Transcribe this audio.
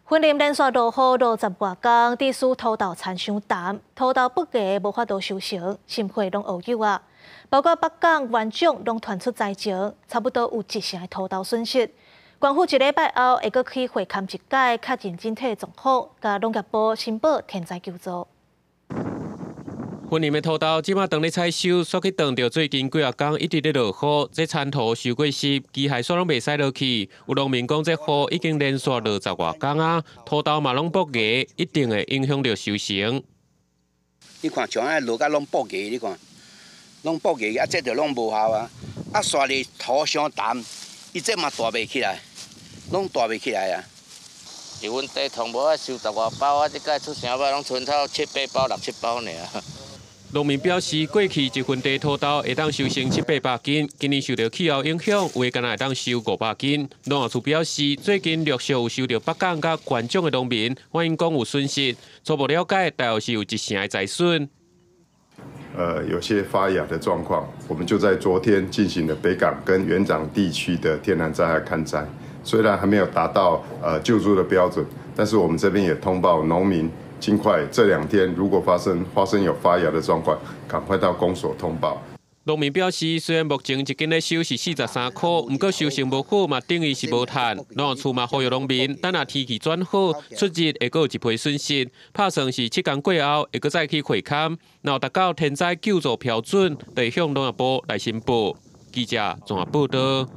云林连续落雨60多天，地区土豆产伤淡，土豆不价无法度收成，心血拢乌有啊。包括北港、元长拢传出灾情，差不多有1成的土豆损失。官府1礼拜后会阁去会勘一解，确认整体状况，甲农业部申报天灾救助。云林的土豆即马当咧采收，煞去当着最近几啊天一直咧落雨，这田土收过湿，机械煞拢袂使落去。有农民讲，这雨已经连续落10外天啊，土豆嘛拢爆芽，一定会影响到收成。你看像安落甲拢爆芽，你看，拢爆芽啊，这着拢无效啊。啊，刷哩土伤淡，伊这嘛大袂起来，拢大袂起来啊。伫阮地通无啊收10外包啊，即摆出成包拢剩头7、8包、6、7包尔。农民表示，过去1份地土豆会当收成700、800斤，今年受到气候影响，有的敢若会当收500斤。农业处表示，最近陆续有收到北港甲元长的农民反映讲有损失，初步了解，大约是有1成的财损。有些发芽的状况，我们就在昨天进行了北港跟元长地区的天然灾害勘灾，虽然还没有达到救助的标准，但是我们这边也通报农民。尽快这2天，如果发生有发芽的状况，赶快到公所通报。农民表示，虽然目前一斤的收是43块，不过收成无好嘛，等于是无赚。农业处嘛呼吁农民，等下天气转好，出日会阁有1倍损失。拍算是7天过后，会阁再去会勘，然后达到天灾救助标准，得向农业部来申报。记者综合报道。